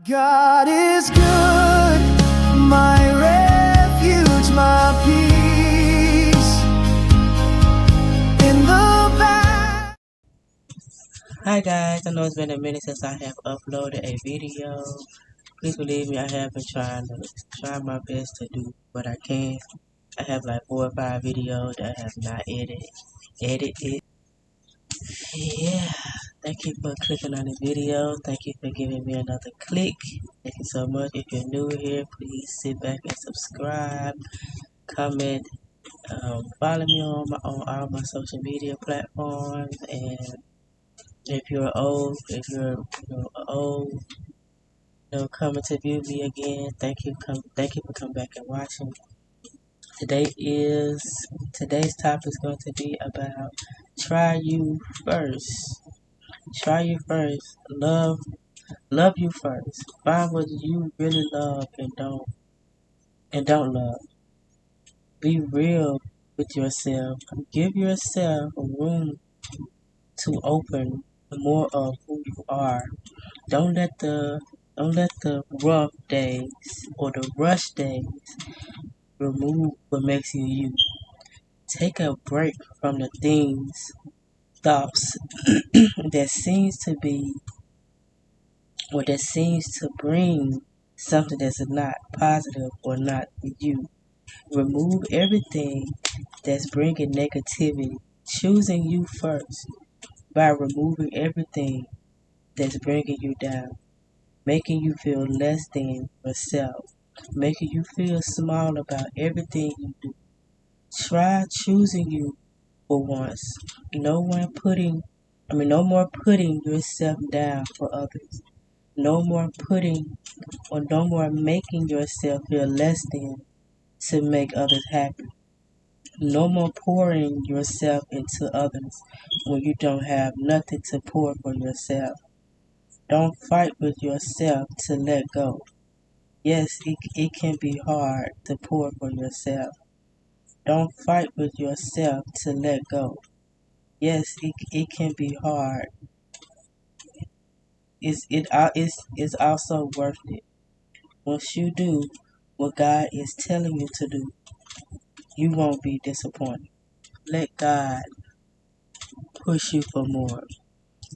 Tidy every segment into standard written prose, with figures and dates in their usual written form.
God is good, my refuge, my peace in the back. Hi guys, I know it's been a minute since I have uploaded a video. Please believe me, I have been trying my best to do what I can. I have like 4 or 5 videos that I have not edited. Yeah, thank you for clicking on the video. Thank you for giving me another click. Thank you so much. If you're new here, please sit back and subscribe, comment, follow me on all my social media platforms. And if you're old, coming to view me again, thank you for coming back and watching. Today's topic is going to be about try you first. Try you first. Love you first. Find what you really love and don't love. Be real with yourself. Give yourself room to open more of who you are. Don't let the don't let the rough days or the rush days remove what makes you you. Take a break from the thoughts that seems to bring something that's not positive or not you. Remove everything that's bringing negativity. Choosing you first by removing everything that's bringing you down, making you feel less than yourself, making you feel small about everything you do. Try choosing you for once. No more putting yourself down for others. No more making yourself feel less than to make others happy. No more pouring yourself into others when you don't have nothing to pour for yourself. Don't fight with yourself to let go. Yes, it can be hard to pour for yourself. Don't fight with yourself to let go. Yes, it can be hard. It's also worth it. Once you do what God is telling you to do, you won't be disappointed. Let God push you for more.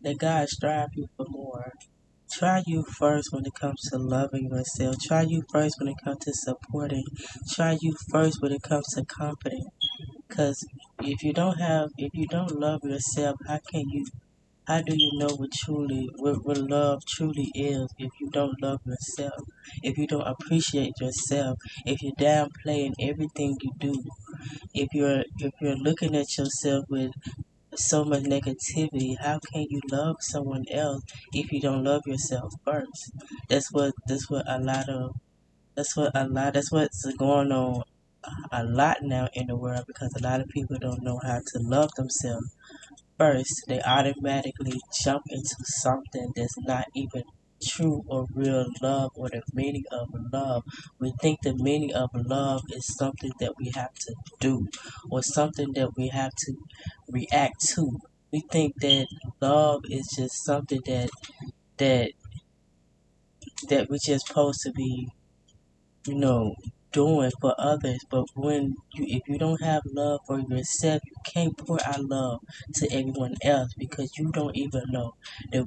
Let God strive you for more. Try you first when it comes to loving yourself. Try you first when it comes to supporting. Try you first when it comes to confidence. Because if you don't love yourself, how do you know what love truly is if you don't love yourself? If you don't appreciate yourself, if you're downplaying everything you do, if you're looking at yourself with so much negativity, how can you love someone else if you don't love yourself first? That's what's going on a lot now in the world, because a lot of people don't know how to love themselves first. They automatically jump into something that's not even true or real love or the meaning of love. We think the meaning of love is something that we have to do or something that we have to react to. We think that love is just something that that we just supposed to be, you know, doing for others. But if you don't have love for yourself, you can't pour out love to everyone else, because you don't even know the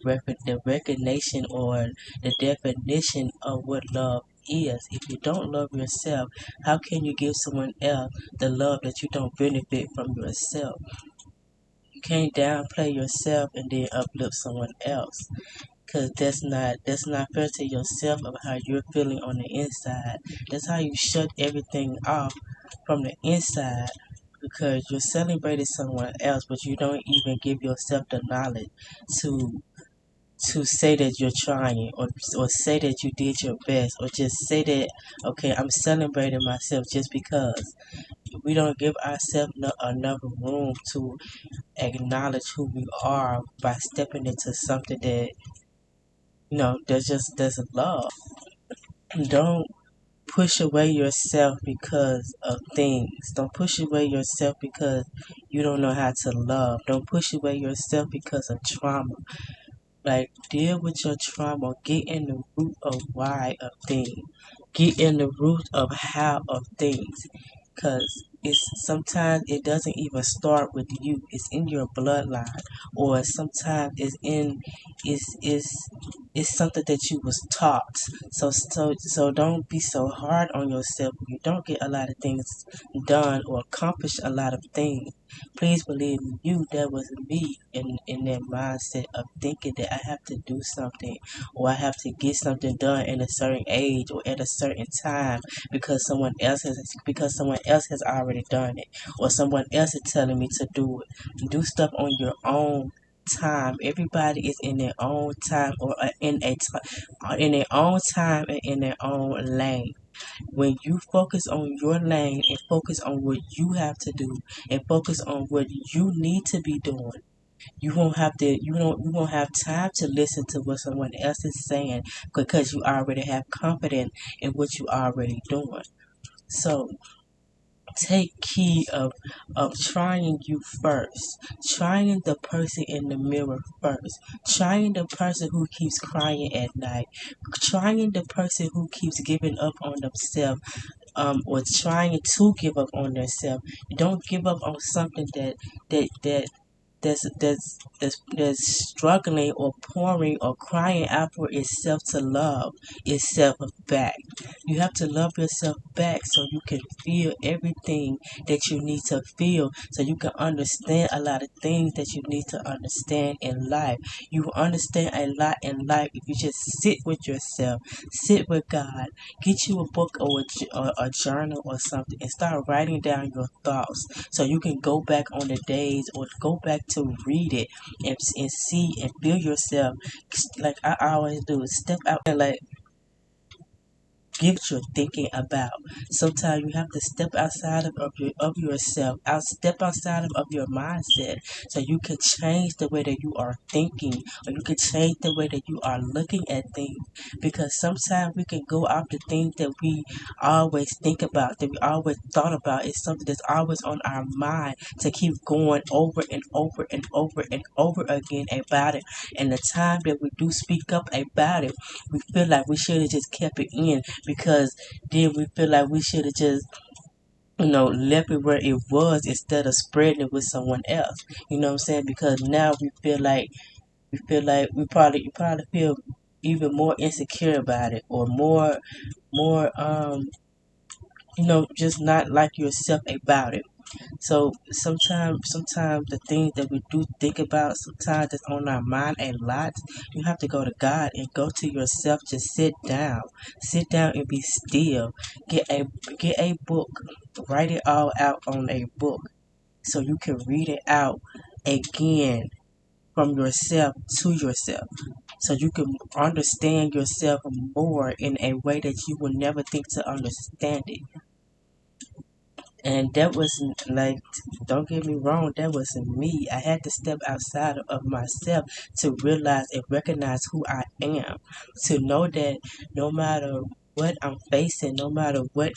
recognition or the definition of what love is. If you don't love yourself, how can you give someone else the love that you don't benefit from yourself? You can't downplay yourself and then uplift someone else, because that's not fair to yourself of how you're feeling on the inside. That's how you shut everything off from the inside, because you're celebrating someone else, but you don't even give yourself the knowledge to say that you're trying, or say that you did your best, or just say that, okay, I'm celebrating myself. Just because we don't give ourselves enough room to acknowledge who we are by stepping into something that, there's just doesn't love. Don't push away yourself because of things. Don't push away yourself because you don't know how to love. Don't push away yourself because of trauma. Like, deal with your trauma. Get in the root of why of things. Get in the root of how of things. Cause it's sometimes it doesn't even start with you. It's in your bloodline, or sometimes it's something that you was taught. So don't be so hard on yourself. You don't get a lot of things done or accomplish a lot of things. Please believe me, that was me in that mindset of thinking that I have to do something or I have to get something done in a certain age or at a certain time because someone else has already done it or someone else is telling me to do it. Do stuff on your own time. Everybody is in their own time or in their own time and in their own lane. When you focus on your lane and focus on what you have to do and focus on what you need to be doing, you won't have time to listen to what someone else is saying because you already have confidence in what you already doing. So take key of trying you first, trying the person in the mirror first, trying the person who keeps crying at night, trying the person who keeps giving up on themselves, or trying to give up on themselves. Don't give up on something that that that's struggling or pouring or crying out for itself to love itself back. You have to love yourself back so you can feel everything that you need to feel, so you can understand a lot of things that you need to understand in life. You will understand a lot in life if you just sit with yourself, sit with God, get you a book or a journal or something and start writing down your thoughts so you can go back on the days or go back to read it and see and feel yourself like I always do. Step out and like give what you're thinking about. Sometimes you have to step outside of yourself, step outside of your mindset, so you can change the way that you are thinking, or you can change the way that you are looking at things. Because sometimes we can go after things that we always think about, that we always thought about. It's something that's always on our mind to keep going over and over and over and over again about it. And the time that we do speak up about it, we feel like we should have just kept it in because then we feel like we should have just left it where it was instead of spreading it with someone else. You know what I'm saying? Because now we probably feel even more insecure about it or more just not like yourself about it. So sometimes the things that we do think about, sometimes it's on our mind a lot. You have to go to God and go to yourself. Just sit down and be still. Get a book, write it all out on a book, so you can read it out again from yourself to yourself. So you can understand yourself more in a way that you would never think to understand it. And that wasn't like, don't get me wrong, that wasn't me. I had to step outside of myself to realize and recognize who I am. To know that no matter what I'm facing, no matter what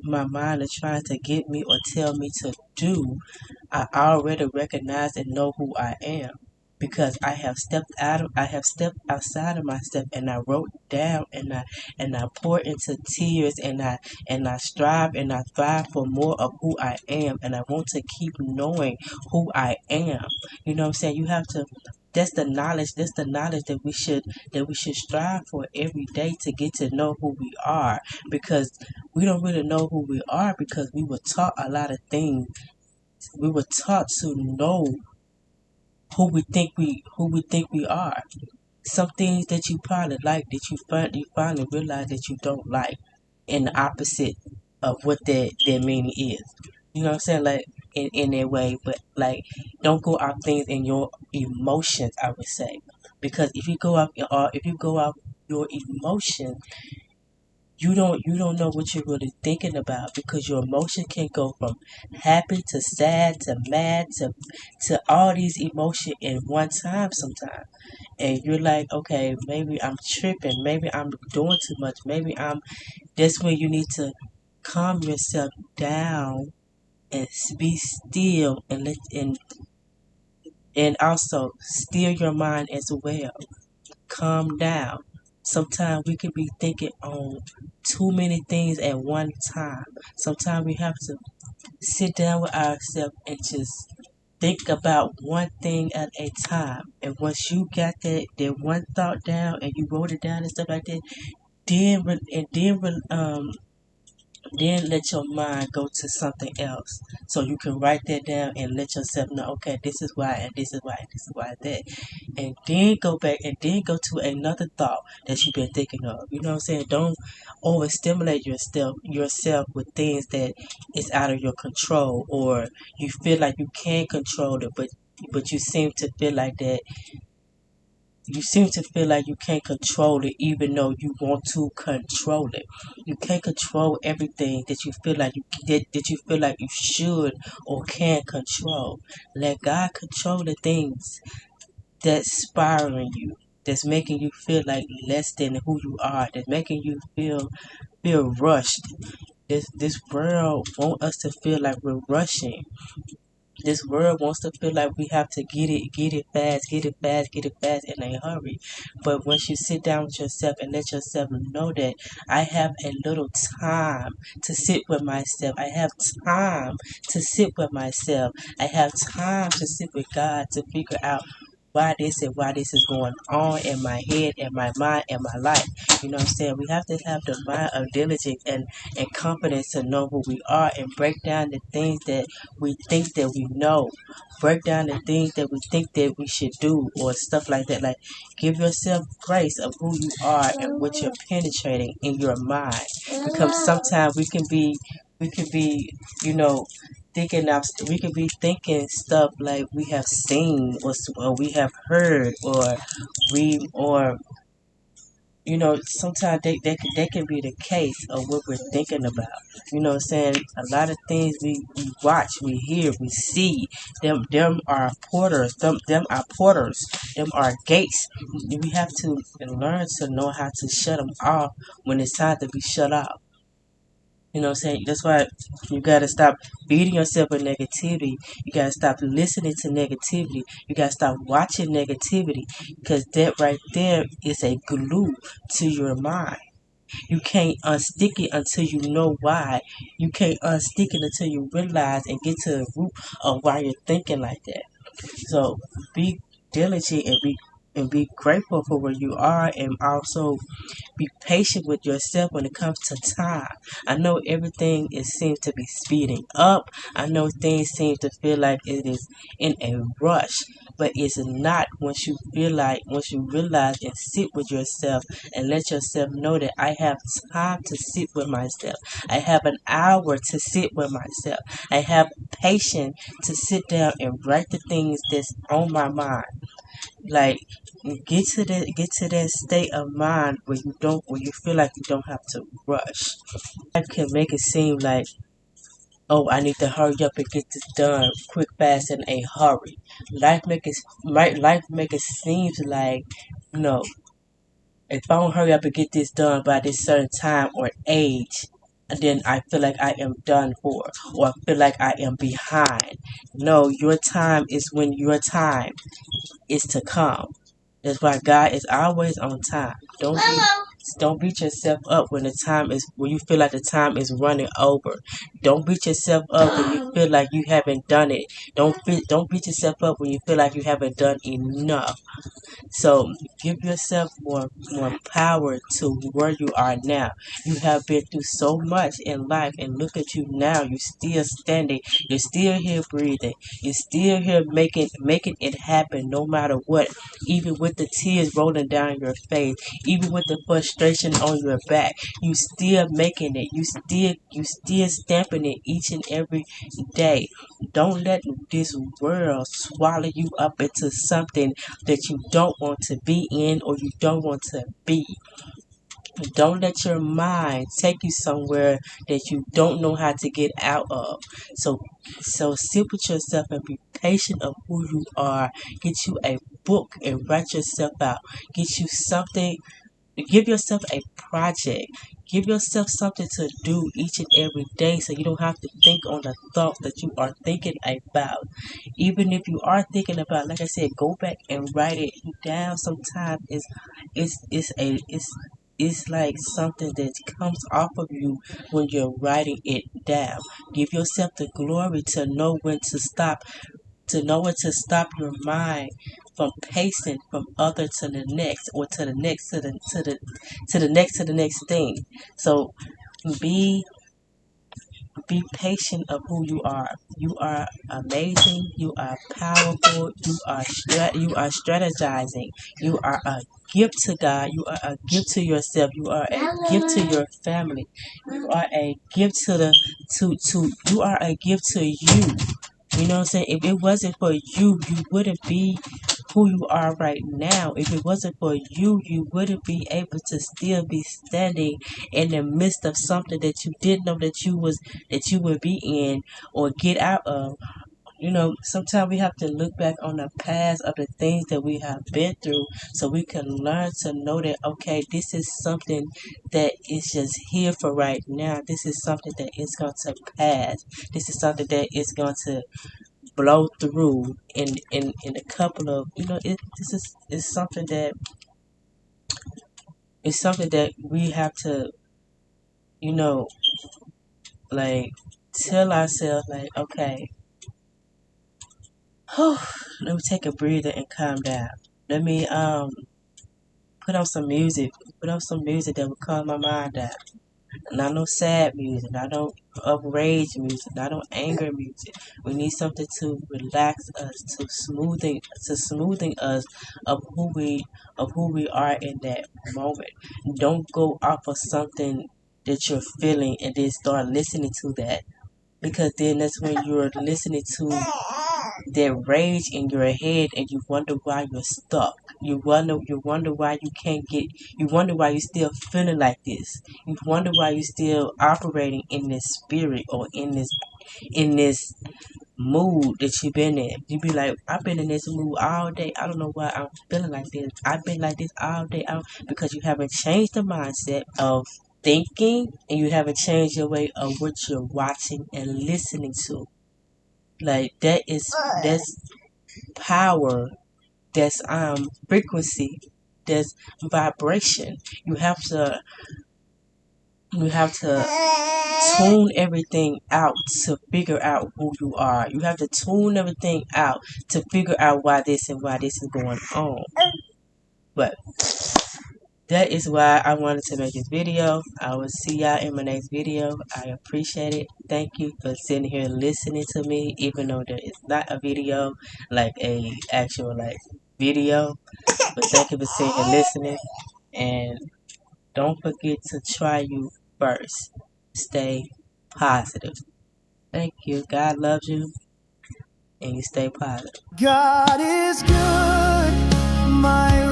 my mind is trying to get me or tell me to do, I already recognize and know who I am. Because I have stepped outside of myself and I wrote down and I poured into tears and I strive and I thrive for more of who I am and I want to keep knowing who I am. You know what I'm saying? You have to that's the knowledge that we should strive for every day to get to know who we are, because we don't really know who we are because we were taught a lot of things. We were taught to know who we think we are. Some things that you probably like that you finally realize that you don't like, in the opposite of what their meaning is. You know what I'm saying? Like in their way, but like don't go off things in your emotions, I would say. Because if you go off your emotions, you don't know what you're really thinking about, because your emotion can go from happy to sad to mad to all these emotions in one time sometimes. And you're like, okay, maybe I'm tripping, maybe I'm doing too much, maybe I'm that's when you need to calm yourself down and be still and And also, steer your mind as well. Calm down. Sometimes we can be thinking on too many things at one time. Sometimes we have to sit down with ourselves and just think about one thing at a time. And once you got that one thought down and you wrote it down and stuff like that, then let your mind go to something else. So you can write that down and let yourself know, okay, this is why, and this is why, and this is why that. And then go back and then go to another thought that you've been thinking of. You know what I'm saying? Don't overstimulate yourself with things that is out of your control, or you feel like you can't control it, but you seem to feel like you can't control it even though you want to control it. You can't control everything that you feel like that you feel like you should or can control. Let God control the things that's spiraling you, that's making you feel like less than who you are, that's making you feel rushed. This world want us to feel like we're rushing. This world wants to feel like we have to get it fast, get it fast, get it fast in a hurry. But once you sit down with yourself and let yourself know that I have a little time to sit with myself, I have time to sit with myself, I have time to sit with God to figure out why this and why this is going on in my head, in my mind, in my life. You know what I'm saying? We have to have the mind of diligence and confidence to know who we are and break down the things that we think that we know. Break down the things that we think that we should do or stuff like that. Like give yourself grace of who you are and what you're penetrating in your mind. Because sometimes we can be, you know, thinking of we could be thinking stuff like we have seen or we have heard or we or sometimes they can be the case of what we're thinking about. You know what I'm saying? A lot of things we watch, we hear, we see, them are porters, them are porters, them are gates. We have to learn to know how to shut them off when it's time to be shut off. You know what I'm saying? That's why you gotta stop beating yourself with negativity. You gotta stop listening to negativity. You gotta stop watching negativity because that right there is a glue to your mind. You can't unstick it until you know why. You can't unstick it until you realize and get to the root of why you're thinking like that. So be diligent and be grateful for where you are, and also be patient with yourself when it comes to time. I know everything seems to be speeding up. I know things seem to feel like it is in a rush, but it's not once you realize and sit with yourself and let yourself know that I have time to sit with myself. I have an hour to sit with myself. I have patience to sit down and write the things that's on my mind. Like get to that state of mind where you feel like you don't have to rush. Life can make it seem like, oh, I need to hurry up and get this done quick, fast, in a hurry. Life make it seem like, you know, if I don't hurry up and get this done by this certain time or age, then I feel like I am done for, or I feel like I am behind. No, your time is when your time is to come. That's why God is always on time. Don't beat yourself up when you feel like the time is running over. Don't beat yourself up when you feel like you haven't done it. Don't beat yourself up when you feel like you haven't done enough. So give yourself more power to where you are now. You have been through so much in life, and look at you now. You're still standing. You're still here breathing. You're still here making it happen no matter what. Even with the tears rolling down your face, even with the frustration on your back, you still making it. You still stamping it each and every day. Don't let this world swallow you up into something that you don't want to be in or you don't want to be. Don't let your mind take you somewhere that you don't know how to get out of. So sit with yourself and be patient of who you are. Get you a book and write yourself out. Get you something. Give yourself a project. give yourself something to do each and every day so you don't have to think on the thought that you are thinking about. Even if you are thinking about, like I said, go back and write it down. Sometimes it's like something that comes off of you when you're writing it down. Give yourself the glory to know when to stop, to know when to stop your mind from pacing from other to the next, or to the next, to the next thing. So be patient of who you are. You are amazing. You are powerful. You are strategizing. You are a gift to God. You are a gift to yourself. You are a gift to your family. You are a gift to the to you are a gift to you. You know what I'm saying? If it wasn't for you, you wouldn't be who you are right now. If it wasn't for you, you wouldn't be able to still be standing in the midst of something that you didn't know that you would be in or get out of. You know, sometimes we have to look back on the past of the things that we have been through so we can learn to know that, okay, this is something that is just here for right now. This is something that is going to pass. This is something that is going to blow through in a couple of, this is something that it's something that we have to, you know, like tell ourselves, like, okay, let me take a breather and calm down. Let me put on some music, that will calm my mind down. Not no sad music, not no outrage music, not no anger music. We need something to relax us, to smoothing us of who we are in that moment. Don't go off of something that you're feeling and then start listening to that, because then that's when you're listening to that rage in your head and you wonder why you're stuck. You wonder why you can't get, you wonder why you're still feeling like this. You wonder why you're still operating in this spirit, or in this mood that you've been in. You be like, I've been in this mood all day. I don't know why I'm feeling like this. I've been like this all day, because you haven't changed the mindset of thinking, and you haven't changed your way of what you're watching and listening to. Like that's power, that's frequency, that's vibration. You have to tune everything out to figure out who you are. You have to tune everything out to figure out why this and why this is going on. But that is why I wanted to make this video. I will see y'all in my next video. I appreciate it. Thank you for sitting here listening to me, even though there is not a video, like a actual like video. But thank you for sitting here listening. And don't forget to try you first. Stay positive. Thank you. God loves you, and you stay positive. God is good, my